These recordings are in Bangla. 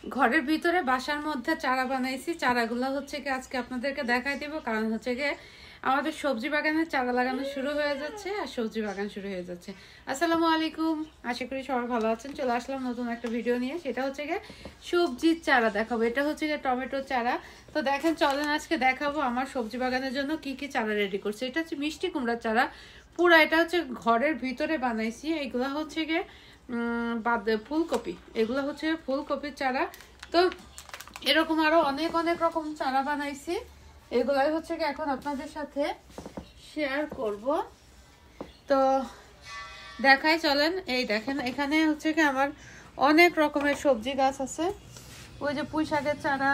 ঘরের ভিতরে বাসার মধ্যে চারা বানাইছি। চারাগুলো হচ্ছে কি আজকে আপনাদেরকে দেখাই দিব, কারণ হচ্ছে কি আমাদের সবজি বাগানের চারা লাগানো শুরু হয়ে যাচ্ছে আর সবজি বাগান শুরু হয়ে যাচ্ছে। আসসালামু আলাইকুম, আশা করি সবাই ভালো আছেন। চলে আসলাম নতুন একটা ভিডিও নিয়ে, সেটা হচ্ছে গিয়ে সবজির চারা দেখাবো। এটা হচ্ছে গিয়ে টমেটোর চারা। তো দেখেন, চলেন আজকে দেখাবো আমার সবজি বাগানের জন্য কি কি চারা রেডি করছে। এটা হচ্ছে মিষ্টি কুমড়ার চারা, পুরা এটা হচ্ছে ঘরের ভিতরে বানাইছি। এইগুলা হচ্ছে গিয়ে ফুলকপি, এগুলো হচ্ছে ফুলকপির চারা। তো এরকম আরো অনেক অনেক রকম চারা বানাইছি, এগুলাই হচ্ছে কি এখন আপনাদের সাথে শেয়ার করব। তো দেখাই, চলেন। এই দেখেন, এখানে হচ্ছে কি আমার অনেক রকমের সবজি গাছ আছে। ওই যে পুঁই শাকের চারা,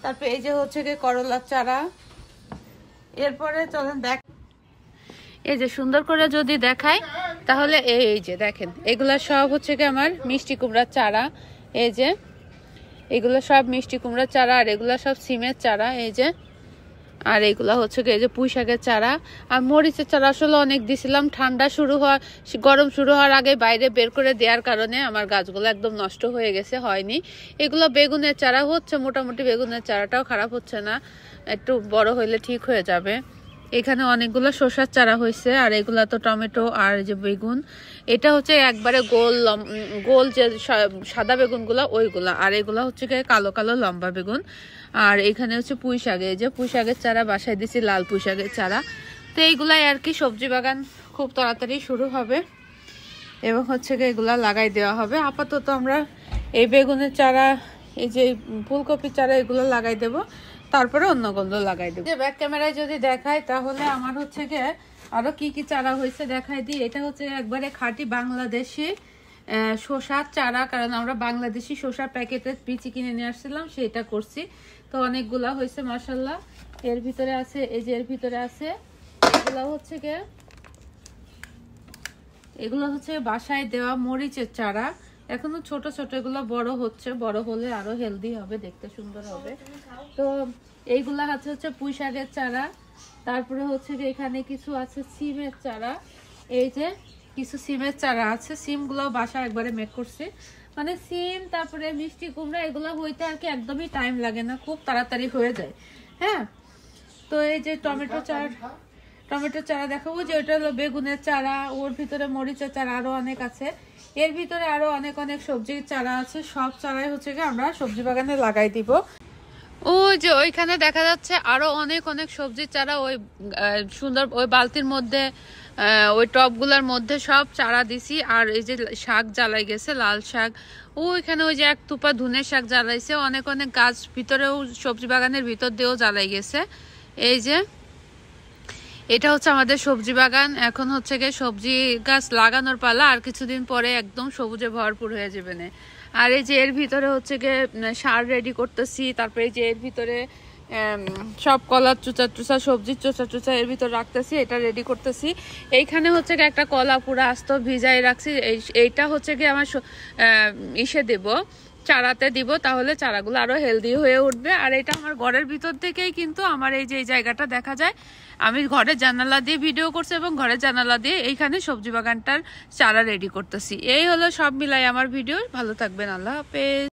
তারপরে এই যে হচ্ছে কি করলার চারা। এরপরে চলেন দেখ, এই যে সুন্দর করে যদি দেখাই তাহলে এই যে দেখেন, এগুলা সব হচ্ছে কি আমার মিষ্টি কুমড়ার চারা। এই যে এগুলো সব মিষ্টি কুমড়ার চারা, আর এগুলা সব সিমের চারা। এই যে, আর এগুলা হচ্ছে কি এই যে পুঁই শাকের চারা। আর মরিচের চারা আসলে অনেক দিছিলাম, ঠান্ডা শুরু হওয়ার গরম শুরু হওয়ার আগে বাইরে বের করে দেওয়ার কারণে আমার গাছগুলো একদম নষ্ট হয়ে গেছে, হয়নি। এগুলো বেগুনের চারা হচ্ছে, মোটামুটি বেগুনের চারাটাও খারাপ হচ্ছে না, একটু বড় হইলে ঠিক হয়ে যাবে। এখানে অনেকগুলো শসার চারা হয়েছে, আর এগুলা তো টমেটো আর যে বেগুন। এটা হচ্ছে একবারে গোল গোল যে সাদা বেগুনগুলা ওইগুলা, আর এগুলা হচ্ছে কালো কালো লম্বা বেগুন। আর এখানে হচ্ছে পুঁই শাক, এই যে পুঁই শাকের চারা বাসায় দিছি, লাল পুঁই শাকের চারা। তো এইগুলাই আর কি, সবজি বাগান খুব তাড়াতাড়ি শুরু হবে এবং হচ্ছে এগুলা লাগাই দেওয়া হবে। আপাতত আমরা এই বেগুনের চারা, এই যে ফুলকপির চারা, এগুলো লাগাই দেব, তারপরে অন্যগুলো লাগাই দেবো। ব্যাক ক্যামেরায় যদি দেখায় তাহলে আমার হচ্ছে গিয়ে আরো কি কি চারা হয়েছে দেখাই দিই। এটা হচ্ছে একবারে খাঁটি বাংলাদেশি শসার চারা, কারণ আমরা বাংলাদেশি শসার প্যাকেটের পিচি কিনে নিয়ে আসছিলাম, সেটা করছি। তো অনেকগুলা হয়েছে মাশাল্লাহ। এর ভিতরে আছে, এই যে এর ভিতরে আছে, এগুলো হচ্ছে গিয়ে এগুলো হচ্ছে বাসায় দেওয়া মরিচের চারা। এখনো ছোট ছোট, এগুলো বড় হচ্ছে, বড় হলে আরো হেলদি হবে, দেখতে সুন্দর হবে। তো এইগুলা হচ্ছে পুঁই শাকের চারা। তারপরে হচ্ছে এখানে কিছু আছে সিমের চারা, এই যে কিছু সিমের চারা আছে। সিমগুলো বাসা একবারে মেক করছে, মানে সিম তারপরে মিষ্টি কুমড়া এগুলো হইতে আর কি একদমই টাইম লাগে না, খুব তাড়াতাড়ি হয়ে যায়। হ্যাঁ, তো এই যে টমেটো চারা দেখাবো, যে ওটা হলো বেগুনের চারা, ওর ভিতরে মরিচের চারা আরো অনেক আছে। এর ভিতরে আরো অনেক অনেক সবজির চারা আছে। সব চারাই হচ্ছে কি আমরা সবজি বাগানে লাগাই দিব। ওই যে ওইখানে দেখা যাচ্ছে আরো অনেক অনেক সবজির চারা, ওই সুন্দর ওই বালতির মধ্যে, ওই টবগুলার মধ্যে সব চারা দিছি। আর এই যে শাক জ্বালাই গেছে, লাল শাক, ওইখানে ওই যে এক থুপা ধুনের শাক জ্বালাইছে। অনেক অনেক গাছ ভিতরেও, সবজি বাগানের ভিতর দিয়েও জ্বালাই গেছে। এই যে এটা হচ্ছে আমাদের সবজি বাগান। এখন হচ্ছে গিয়ে সবজি গাছ লাগানোর পালা, আর কিছুদিন পরে একদম সবুজে ভরপুর হয়ে যাবে না। আর এই যে এর ভিতরে হচ্ছে গিয়ে সার রেডি করতেছি। তারপরে এই যে এর ভিতরে সব কলার চুচা সবজির চুচা এর ভিতরে রাখতেছি, এটা রেডি করতেছি। এইখানে হচ্ছে গিয়ে একটা কলা পুরা আস্ত ভিজাই রাখছি, এইটা হচ্ছে গিয়ে আমার ইসে দেব, চারাতে দিব, তাহলে চারাগুলো আরো হেলদি হয়ে উঠবে। আর এটা আমার ঘরের ভিতর থেকেই কিন্তু আমার এই যে এই জায়গাটা দেখা যায়। আমি ঘরের জানালা দিয়ে ভিডিও করছি এবং ঘরের জানালা দিয়ে এইখানে সবজি বাগানটার চারা রেডি করতেছি। এই হলো সব মিলাই আমার ভিডিও। ভালো থাকবেন, আল্লাহ হাফেজ।